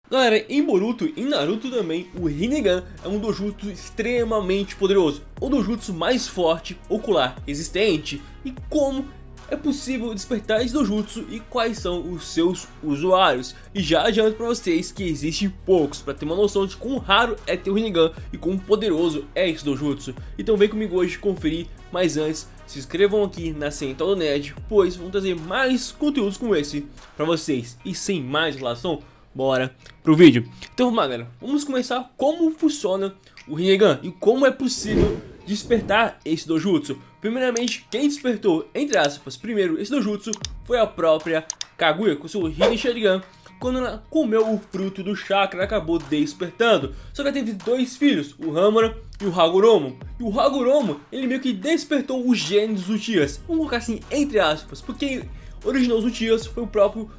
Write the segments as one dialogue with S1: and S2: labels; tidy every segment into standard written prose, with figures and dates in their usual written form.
S1: Galera, em Boruto e Naruto também, o Rinnegan é um dojutsu extremamente poderoso, o dojutsu mais forte ocular existente. E como é possível despertar esse dojutsu e quais são os seus usuários? E já adianto para vocês que existem poucos, para ter uma noção de quão raro é ter o Rinnegan e quão poderoso é esse dojutsu. Então vem comigo hoje conferir, mas antes, se inscrevam aqui na Central do Nerd, pois vão trazer mais conteúdos como esse para vocês. E sem mais enrolação, bora pro vídeo. Então vamos lá, galera, vamos começar como funciona o Rinnegan e como é possível despertar esse dojutsu. Primeiramente, quem despertou, entre aspas, primeiro esse dojutsu foi a própria Kaguya com seu Rinnegan Sharingan, quando ela comeu o fruto do chakra, acabou despertando. Só que ela teve dois filhos, o Hamura e o Hagoromo. E o Hagoromo, ele meio que despertou os genes dos Uchihas. Vamos colocar assim, entre aspas, porque quem originou os Uchihas foi o próprio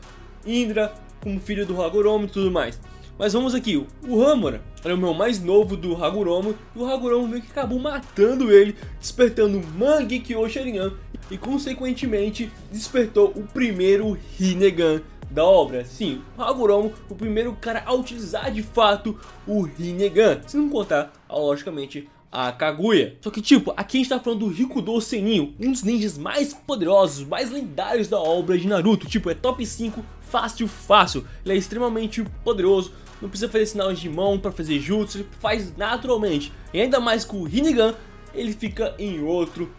S1: Indra, como filho do Hagoromo e tudo mais. Mas vamos aqui, o Hamura era o irmão mais novo do Hagoromo, e o Hagoromo meio que acabou matando ele, despertando o Mangekyo Sharingan e consequentemente despertou o primeiro Rinnegan da obra. Sim, o Hagoromo, o primeiro cara a utilizar de fato o Rinnegan, se não contar, logicamente, a Kaguya. Só que tipo, aqui a gente tá falando do Rikudo Sennin, um dos ninjas mais poderosos, mais lendários da obra de Naruto. Tipo, é top 5 fácil, fácil. Ele é extremamente poderoso, não precisa fazer sinais de mão para fazer jutsu, ele faz naturalmente. E ainda mais com o Rinnegan, ele fica em outro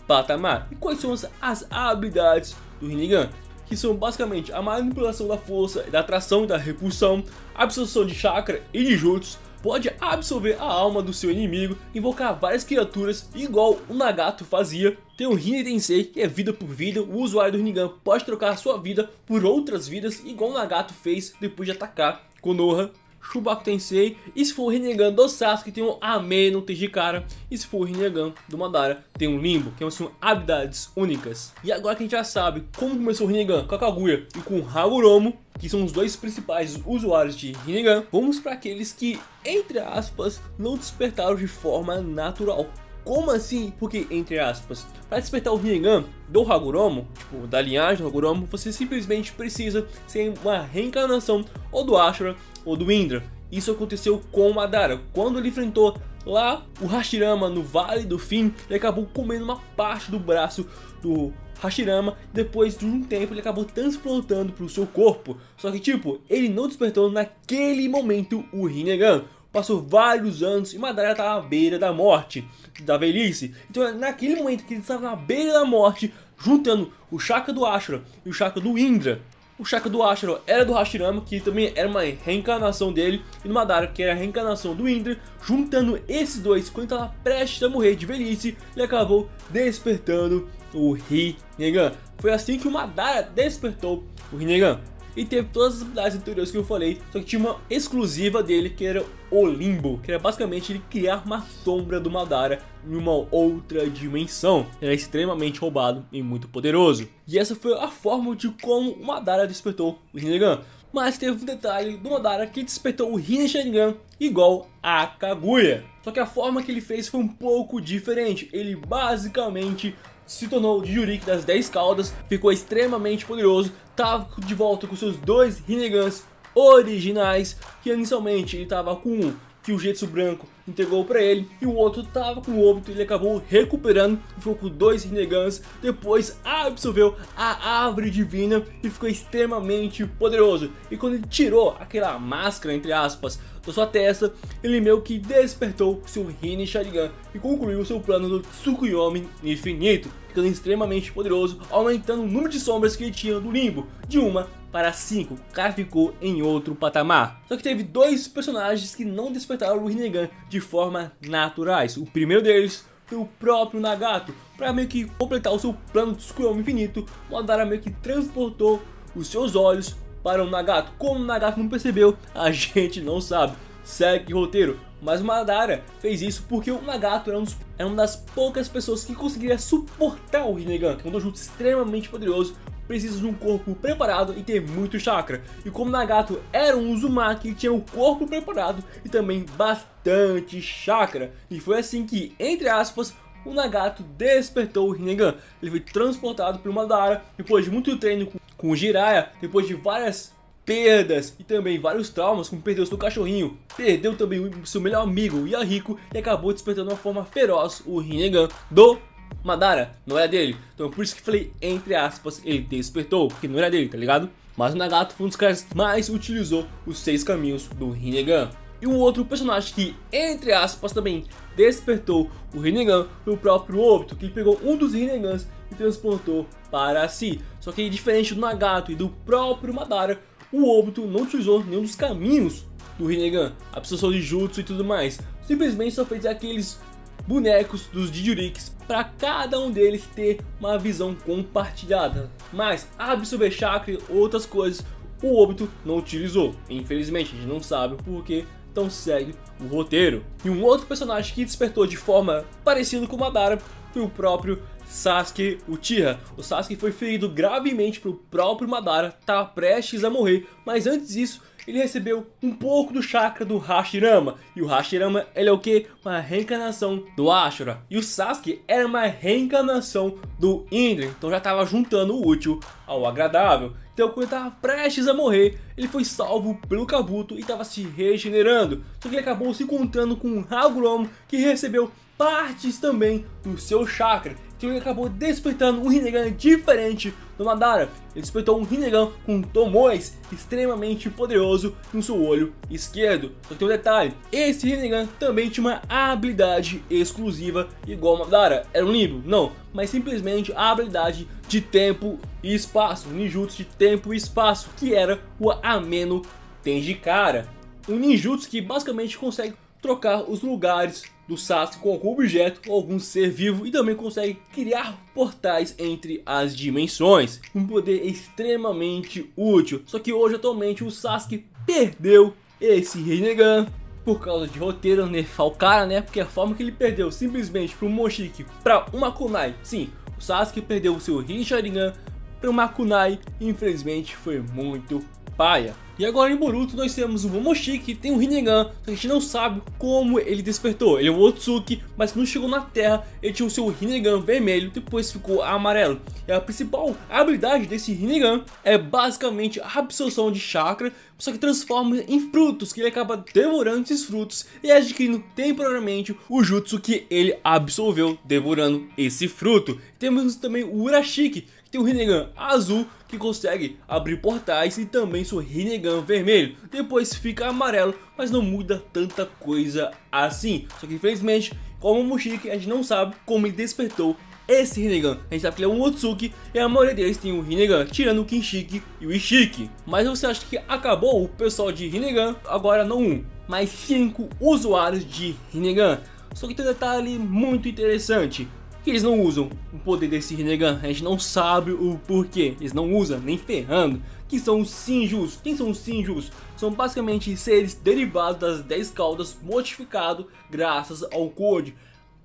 S1: patamar. E quais são as habilidades do Rinnegan? Que são basicamente a manipulação da força, da atração e da repulsão, absorção de chakra e de jutsu. Pode absorver a alma do seu inimigo, invocar várias criaturas igual o Nagato fazia. Tem o Rinne Tensei, que é vida por vida. O usuário do Rinnegan pode trocar sua vida por outras vidas, igual o Nagato fez depois de atacar Konoha. Shubaku Tensei, e se for o Rinnegan do Sasuke tem um Ame no Tejikara, e se for o Rinnegan do Madara tem um Limbo, que são habilidades únicas. E agora que a gente já sabe como começou o Rinnegan com a Kaguya e com o Hagoromo, que são os dois principais usuários de Rinnegan, vamos para aqueles que, entre aspas, não despertaram de forma natural. Como assim? Porque, entre aspas, para despertar o Rinnegan do Hagoromo, tipo, da linhagem do Hagoromo, você simplesmente precisa ser uma reencarnação ou do Ashura ou do Indra. Isso aconteceu com o Madara, quando ele enfrentou lá o Hashirama no Vale do Fim, ele acabou comendo uma parte do braço do Hashirama. Depois de um tempo ele acabou transplantando para o seu corpo, só que tipo, ele não despertou naquele momento o Rinnegan. Passou vários anos e Madara estava à beira da morte, da velhice. Então naquele momento que ele estava na beira da morte, juntando o chakra do Ashura e o chakra do Indra. O chakra do Ashura era do Hashirama, que também era uma reencarnação dele, e do Madara, que era a reencarnação do Indra. Juntando esses dois, quando ele estava prestes a morrer de velhice, ele acabou despertando o Rinnegan. Foi assim que o Madara despertou o Rinnegan. E teve todas as habilidades anteriores que eu falei, só que tinha uma exclusiva dele, que era o Limbo, que era basicamente ele criar uma sombra do Madara em uma outra dimensão. Ele era extremamente roubado e muito poderoso. E essa foi a forma de como o Madara despertou o Rinnegan. Mas teve um detalhe do Madara que despertou o Rinnegan Sharingan igual a Kaguya. Só que a forma que ele fez foi um pouco diferente. Ele basicamente se tornou o Jinchuriki das 10 caudas, ficou extremamente poderoso, estava de volta com seus dois Rinnegans originais, que inicialmente ele estava com um que o Zetsu branco entregou para ele, e o outro estava com o óbito, ele acabou recuperando e ficou com dois Rinnegans. Depois absorveu a árvore divina e ficou extremamente poderoso. E quando ele tirou aquela máscara, entre aspas, da sua testa, ele meio que despertou seu Rinnegan Sharingan e concluiu seu plano do Tsukuyomi infinito, ficando extremamente poderoso, aumentando o número de sombras que ele tinha do Limbo, de 1 para 5, o cara ficou em outro patamar. Só que teve dois personagens que não despertaram o Rinnegan de forma naturais. O primeiro deles foi o próprio Nagato. Para meio que completar o seu plano de Tsukuyomi infinito, o Madara meio que transportou os seus olhos para o Nagato. Como o Nagato não percebeu, a gente não sabe. Segue o roteiro. Mas o Madara fez isso porque o Nagato era uma das poucas pessoas que conseguiria suportar o Rinnegan, que é um dojutsu extremamente poderoso, precisa de um corpo preparado e ter muito chakra. E como Nagato era um Uzumaki, que tinha o corpo preparado e também bastante chakra. E foi assim que, entre aspas, o Nagato despertou o Rinnegan. Ele foi transportado pelo Madara, depois de muito treino com o Jiraiya, depois de várias perdas e também vários traumas, como perdeu seu cachorrinho, perdeu também o seu melhor amigo, o Yahiko, e acabou despertando uma forma feroz o Rinnegan do Madara. Não era dele, então por isso que falei entre aspas, ele despertou, porque não era dele, tá ligado? Mas o Nagato foi um dos caras que mais utilizou os 6 caminhos do Rinnegan. E um outro personagem que, entre aspas, também despertou o Rinnegan foi o próprio Obito, que pegou um dos Rinnegans e transportou para si. Só que diferente do Nagato e do próprio Madara, o Obito não utilizou nenhum dos caminhos do Rinnegan, a absorção de jutsu e tudo mais. Simplesmente só fez aqueles bonecos dos Jinchurikis para cada um deles ter uma visão compartilhada. Mas absorver chakra e outras coisas o Obito não utilizou. Infelizmente a gente não sabe o porquê, então segue o roteiro. E um outro personagem que despertou de forma parecida com o Madara foi o próprio Sasuke Uchiha. O Sasuke foi ferido gravemente pelo próprio Madara, estava prestes a morrer, mas antes disso ele recebeu um pouco do chakra do Hashirama. E o Hashirama, ele é o que? Uma reencarnação do Ashura. E o Sasuke era uma reencarnação do Indra, então já estava juntando o útil ao agradável. Então quando ele estava prestes a morrer, ele foi salvo pelo Kabuto e estava se regenerando. Só que ele acabou se encontrando com um Hagoromo que recebeu partes também do seu chakra. Então ele acabou despertando um Rinnegan diferente do Madara. Ele despertou um Rinnegan com Tomoes extremamente poderoso no seu olho esquerdo. Só que tem um detalhe, esse Rinnegan também tinha uma habilidade exclusiva igual ao Madara. Era um livro? Não, mas simplesmente a habilidade de tempo e espaço, um ninjutsu de tempo e espaço, que era o Ameno Tenjikara. Um ninjutsu que basicamente consegue trocar os lugares do Sasuke com algum objeto ou algum ser vivo e também consegue criar portais entre as dimensões. Um poder extremamente útil. Só que hoje atualmente o Sasuke perdeu esse Rinnegan por causa de roteiro, nerfar o cara, né? Porque a forma que ele perdeu simplesmente para um Moshiki, para uma kunai. Sim, o Sasuke perdeu o seu Sharingan para uma kunai e infelizmente foi muito paia. E agora em Boruto nós temos o Momoshiki, que tem um Rinnegan, a gente não sabe como ele despertou. Ele é um Otsuki, mas quando chegou na Terra ele tinha o seu Rinnegan vermelho, depois ficou amarelo. E a principal habilidade desse Rinnegan é basicamente a absorção de chakra, só que transforma em frutos, que ele acaba devorando esses frutos e adquirindo temporariamente o jutsu que ele absorveu devorando esse fruto. Temos também o Urashiki, que tem o Rinnegan azul, que consegue abrir portais, e também seu Rinnegan vermelho. Depois fica amarelo, mas não muda tanta coisa assim. Só que infelizmente, como o Momoshiki, a gente não sabe como ele despertou esse Rinnegan. A gente sabe que ele é um Otsuki e a maioria deles tem um Rinnegan, tirando o Kinshiki e o Ishiki. Mas você acha que acabou o pessoal de Rinnegan? Agora não um, mas 5 usuários de Rinnegan. Só que tem um detalhe muito interessante, que eles não usam o poder desse Rinnegan. A gente não sabe o porquê, eles não usam nem ferrando. Que são os Shinjus. Quem são os Shinjus? São basicamente seres derivados das 10 caudas modificado graças ao Code.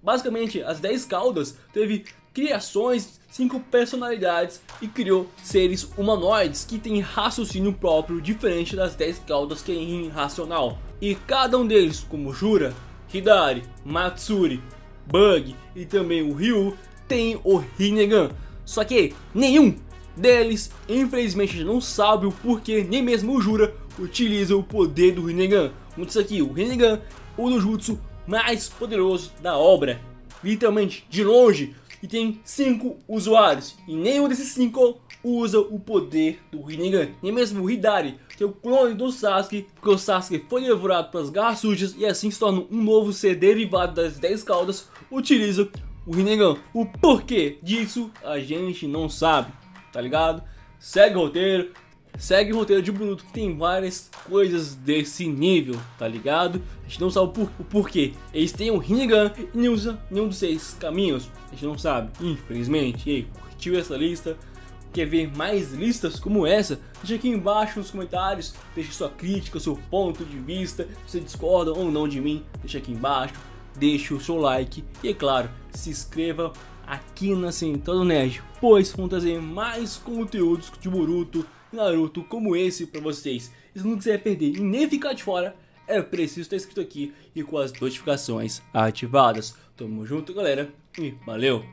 S1: Basicamente as 10 caudas teve criações, 5 personalidades e criou seres humanoides que têm raciocínio próprio diferente das 10 caudas que é irracional. E cada um deles, como Jura, Hidari, Matsuri, Bug e também o Ryu, tem o Rinnegan. Só que nenhum deles, infelizmente, não sabe o porquê, nem mesmo o Jura utiliza o poder do Rinnegan. Como disse aqui, o Rinnegan, o ninjutsu mais poderoso da obra, literalmente de longe, e tem 5 usuários, e nenhum desses 5 usa o poder do Rinnegan. Nem mesmo o Hidari, que é o clone do Sasuke, porque o Sasuke foi devorado pelas garras sujas e assim se torna um novo ser derivado das 10 caudas, utiliza o Rinnegan. O porquê disso a gente não sabe, tá ligado? Segue o roteiro de Boruto, que tem várias coisas desse nível, tá ligado? A gente não sabe o porquê. Eles têm um Rinnegan e não usam nenhum dos 6 caminhos, a gente não sabe, infelizmente. E aí, curtiu essa lista? Quer ver mais listas como essa? Deixa aqui embaixo nos comentários, deixa sua crítica, seu ponto de vista, se você discorda ou não de mim, deixa aqui embaixo, deixa o seu like e é claro, se inscreva aqui na Central do Nerd, pois vão trazer mais conteúdos de Boruto e Naruto como esse pra vocês. E se não quiser perder e nem ficar de fora, é preciso estar inscrito aqui e com as notificações ativadas. Tamo junto, galera, e valeu!